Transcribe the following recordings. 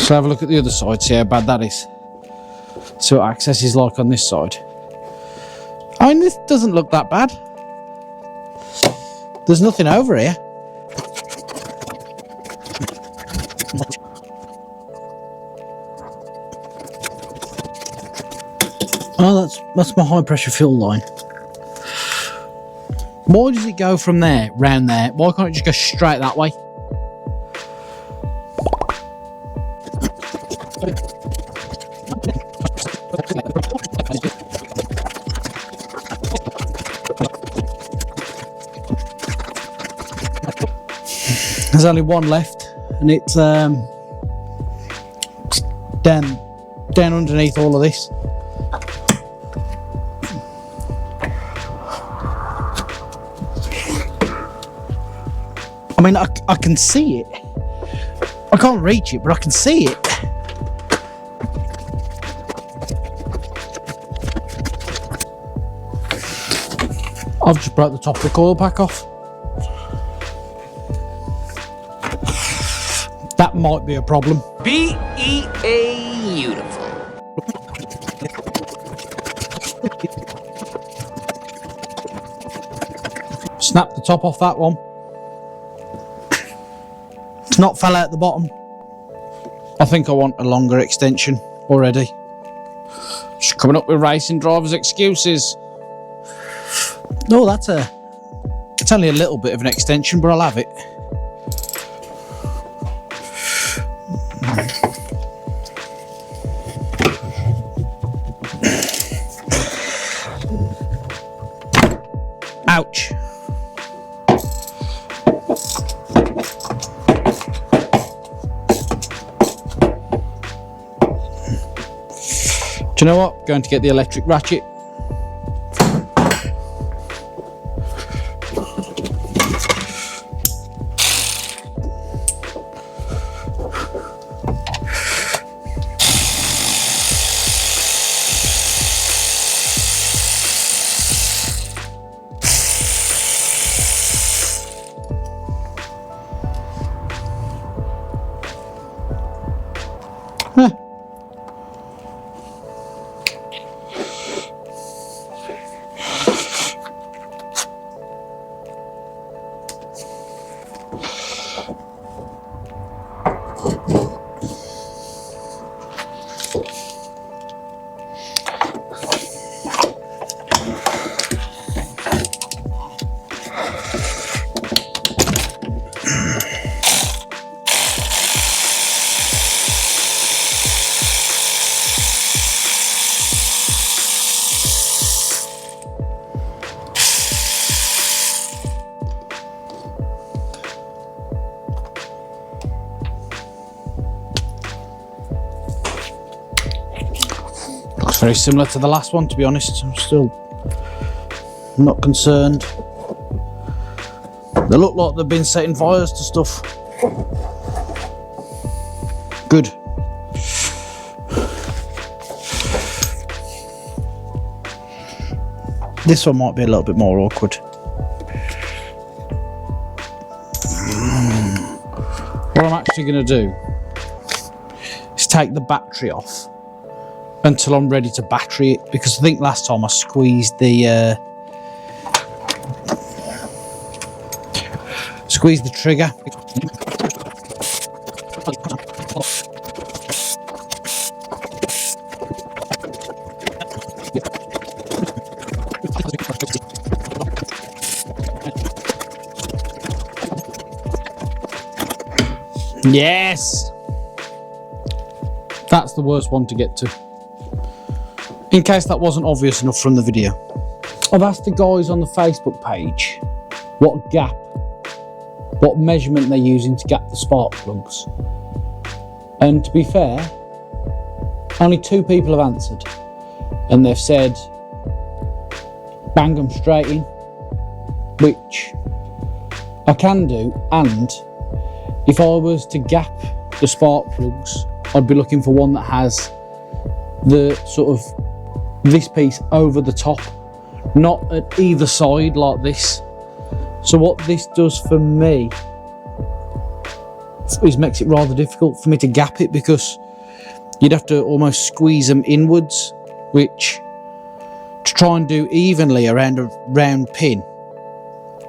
So have a look at the other side, see how bad that is. See what access is like on this side. I mean, this doesn't look that bad. There's nothing over here. Oh, that's my high pressure fuel line. Why does it go from there, round there? Why can't it just go straight that way? There's only one left, and it's down underneath all of this. I mean, I can see it. I can't reach it, but I can see it. I've just broke the top of the coil pack off. That might be a problem. Beautiful. Snap the top off that one. It's not fell out the bottom. I think I want a longer extension already. Just coming up with racing drivers' excuses. No, it's only a little bit of an extension, but I'll have it. Ouch. Do you know what? Going to get the electric ratchet. Very similar to the last one, to be honest. I'm still not concerned. They look like they've been setting fires to stuff. Good. This one might be a little bit more awkward. What I'm actually going to do is take the battery off until I'm ready to battery it, because I think last time I squeezed the trigger. Yes! That's the worst one to get to. In case that wasn't obvious enough from the video. I've asked the guys on the Facebook page what measurement they're using to gap the spark plugs. And to be fair, only 2 people have answered. And they've said, bang them straight in, which I can do. And if I was to gap the spark plugs, I'd be looking for one that has the sort of this piece over the top, not at either side like this. So what this does for me makes it rather difficult for me to gap it, because you'd have to almost squeeze them inwards, which to try and do evenly around a round pin,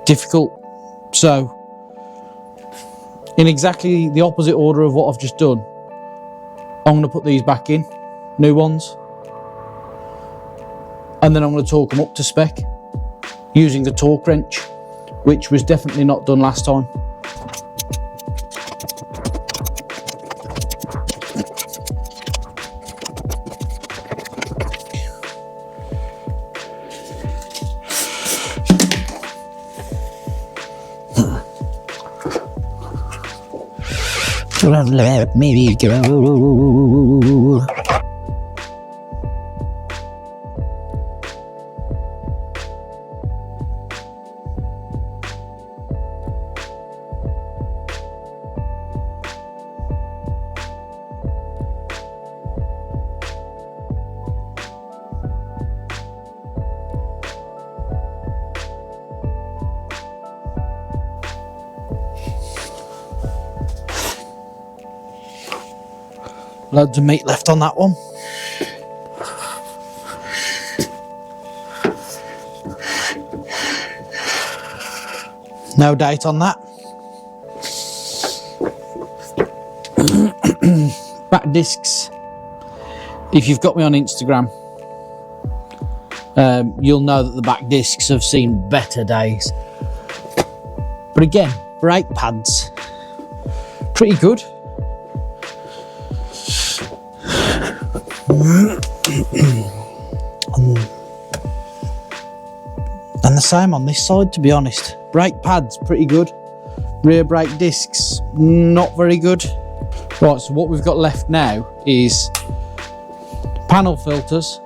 difficult. So in exactly the opposite order of what I've just done, I'm going to put these back in, new ones, and then I'm going to torque them up to spec using the torque wrench, which was definitely not done last time. Let me go. Loads of meat left on that one. No date on that. Back discs. If you've got me on Instagram, you'll know that the back discs have seen better days. But again, brake pads, pretty good. And the same on this side, to be honest. Brake pads, pretty good. Rear brake discs, not very good. Right, so what we've got left now is panel filters,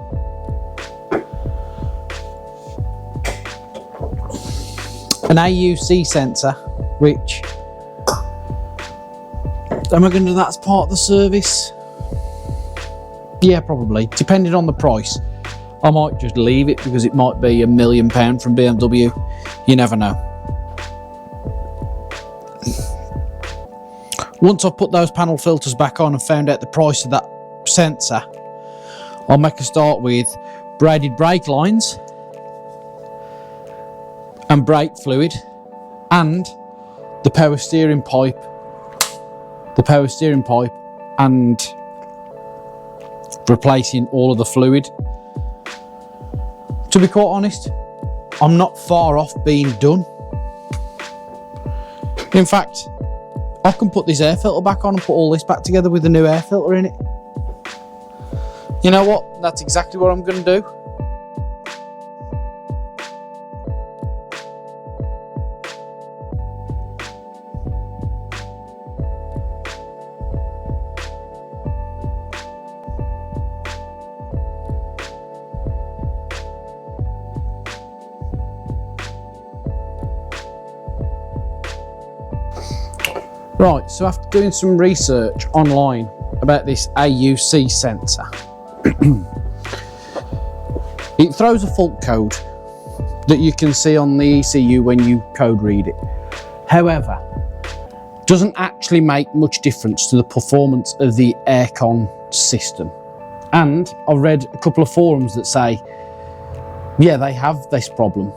an AUC sensor, which, am I going to do that as part of the service? Yeah, probably, depending on the price. I might just leave it because it might be £1 million from BMW. You never know. Once I've put those panel filters back on and found out the price of that sensor, I'll make a start with braided brake lines and brake fluid and the power steering pipe. And replacing all of the fluid. To be quite honest, I'm not far off being done. In fact, I can put this air filter back on and put all this back together with the new air filter in it. You know what? That's exactly what I'm going to do. Right, so after doing some research online about this AUC sensor, it throws a fault code that you can see on the ECU when you code read it. However, doesn't actually make much difference to the performance of the aircon system. And I've read a couple of forums that say, yeah, they have this problem.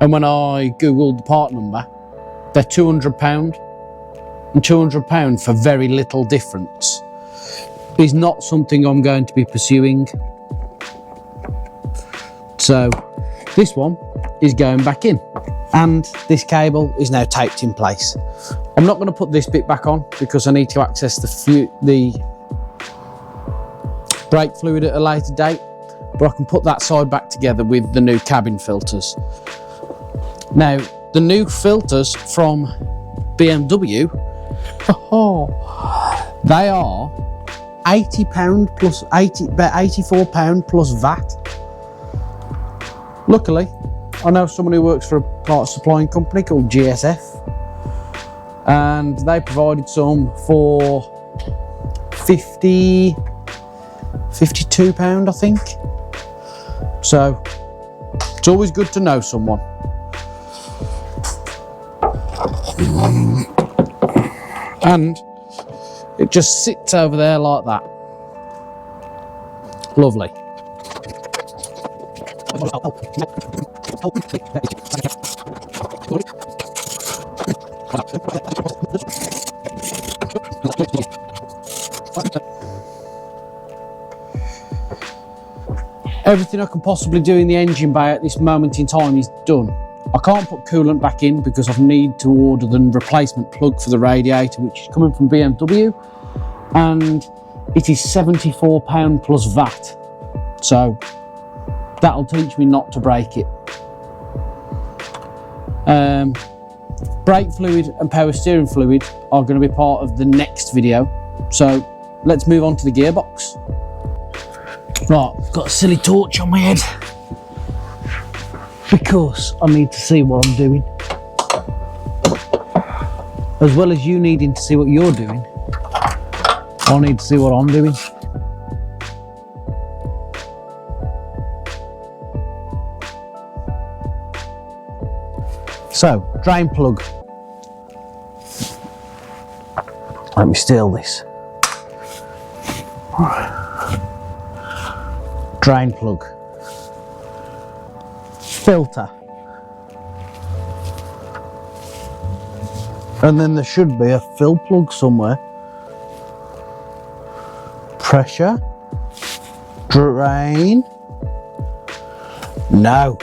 And when I Googled the part number, they're £200. And £200 for very little difference is not something I'm going to be pursuing. So this one is going back in, and this cable is now taped in place. I'm not going to put this bit back on because I need to access the brake fluid at a later date, but I can put that side back together with the new cabin filters. Now, the new filters from BMW, they are £80 plus about £84 plus VAT. Luckily, I know someone who works for a parts supplying company called GSF, and they provided some for £52, I think. So it's always good to know someone. And it just sits over there like that. Lovely. Everything I can possibly do in the engine bay at this moment in time is done. I can't put coolant back in because I need to order the replacement plug for the radiator, which is coming from BMW, and it is £74 plus VAT. So that'll teach me not to break it. Brake fluid and power steering fluid are going to be part of the next video. So let's move on to the gearbox. Right, I've got a silly torch on my head because I need to see what I'm doing. As well as you needing to see what you're doing, I need to see what I'm doing. So, drain plug. Let me steal this. Drain plug. Filter. And then there should be a fill plug somewhere. Pressure. Drain. No.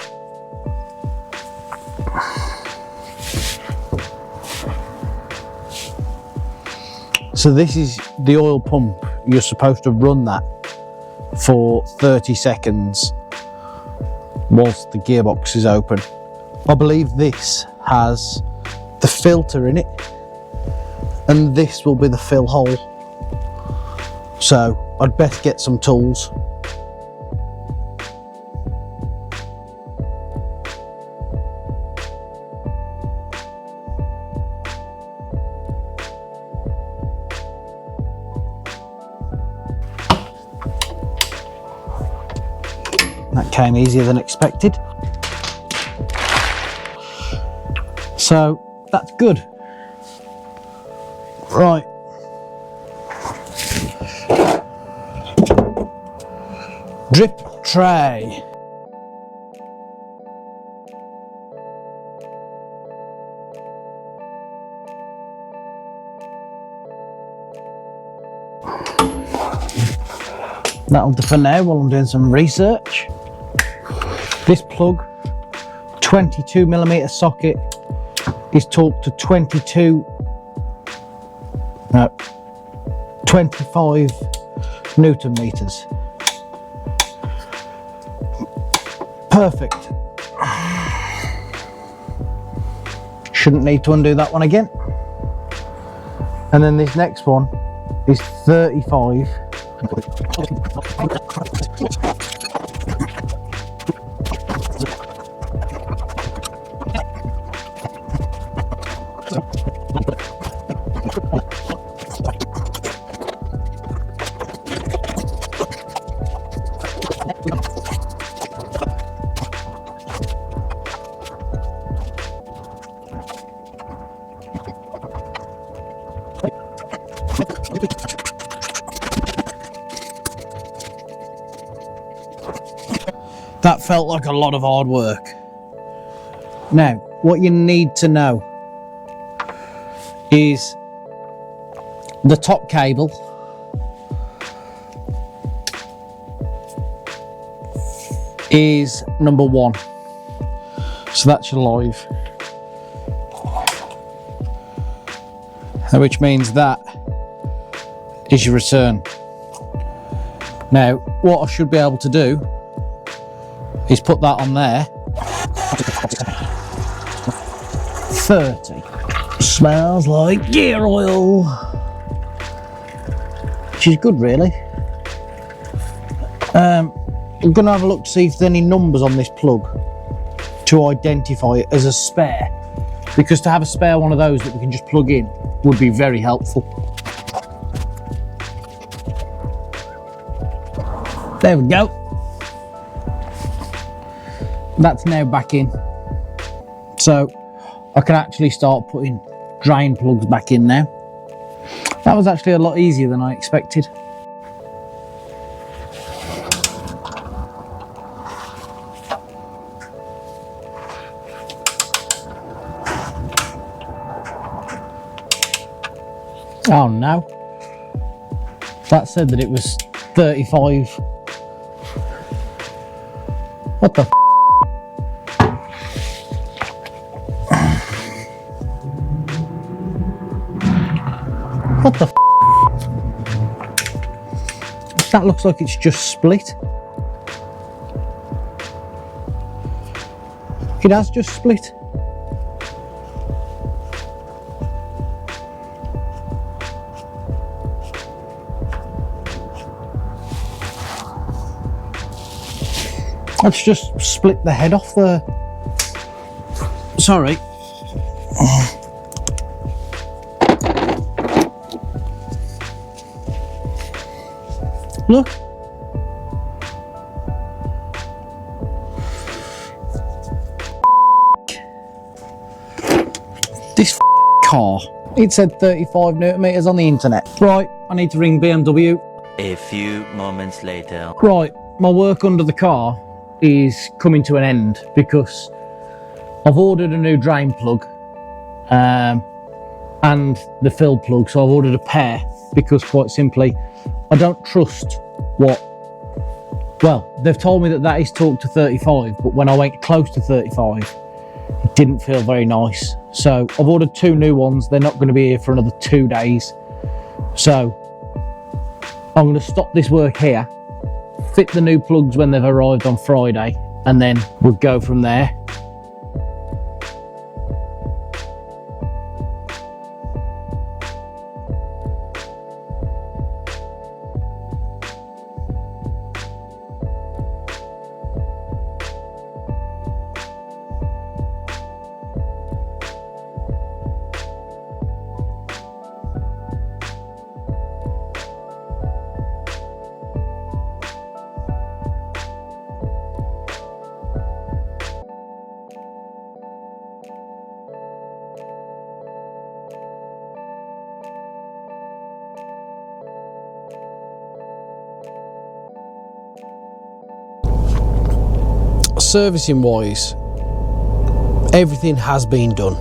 So this is the oil pump. You're supposed to run that for 30 seconds whilst the gearbox is open. I believe this has the filter in it, and this will be the fill hole. So I'd best get some tools. That came easier than expected. So that's good. Right. Drip tray. That'll do for now while I'm doing some research. This plug, 22mm socket, is torqued to 25 Newton meters. Perfect. Shouldn't need to undo that one again. And then this next one is 35. That felt like a lot of hard work. Now, what you need to know is the top cable is number 1. So that's your live. Which means that is your return. Now, what I should be able to do is put that on there. 30. Smells like gear oil, which is good, really. I'm going to have a look to see if there's any numbers on this plug to identify it as a spare, because to have a spare one of those that we can just plug in would be very helpful. There we go. That's now back in, so I can actually start putting drain plugs back in now. That was actually a lot easier than I expected. Oh no. That said that it was 35. What the f? What the f? That looks like it's just split. It has just split. Let's just split the head off there. Sorry. Look. This car. It said 35 Newton meters on the internet. Right, I need to ring BMW. A few moments later. Right, my work under the car is coming to an end because I've ordered a new drain plug and the fill plug, so I've ordered a pair because quite simply I don't trust well, they've told me that is torque to 35, but when I went close to 35 it didn't feel very nice, so I've ordered 2 new ones. They're not going to be here for another 2 days, so I'm going to stop this work here, fit the new plugs when they've arrived on Friday, and then we'll go from there. Servicing wise, everything has been done.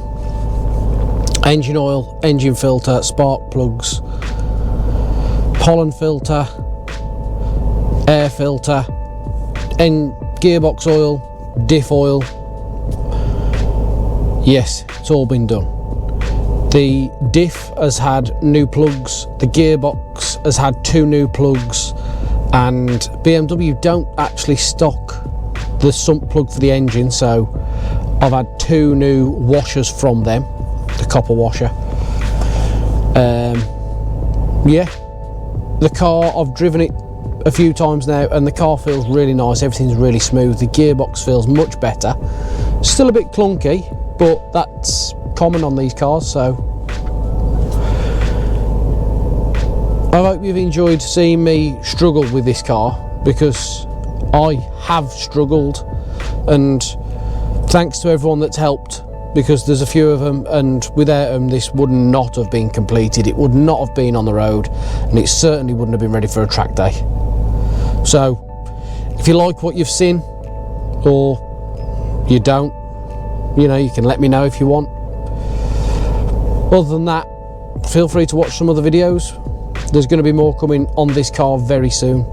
Engine oil, engine filter, spark plugs, pollen filter, air filter, and gearbox oil, diff oil. Yes, it's all been done. The diff has had new plugs, the gearbox has had 2 new plugs, and BMW don't actually stock the sump plug for the engine, so I've had 2 new washers from them, the copper washer. Yeah, the car, I've driven it a few times now and the car feels really nice, everything's really smooth, the gearbox feels much better. Still a bit clunky, but that's common on these cars, so I hope you've enjoyed seeing me struggle with this car, because I have struggled, and thanks to everyone that's helped, because there's a few of them, and without them this would not have been completed, it would not have been on the road, and it certainly wouldn't have been ready for a track day. So if you like what you've seen, or you don't, you know, you can let me know if you want. Other than that, feel free to watch some other videos. There's going to be more coming on this car very soon.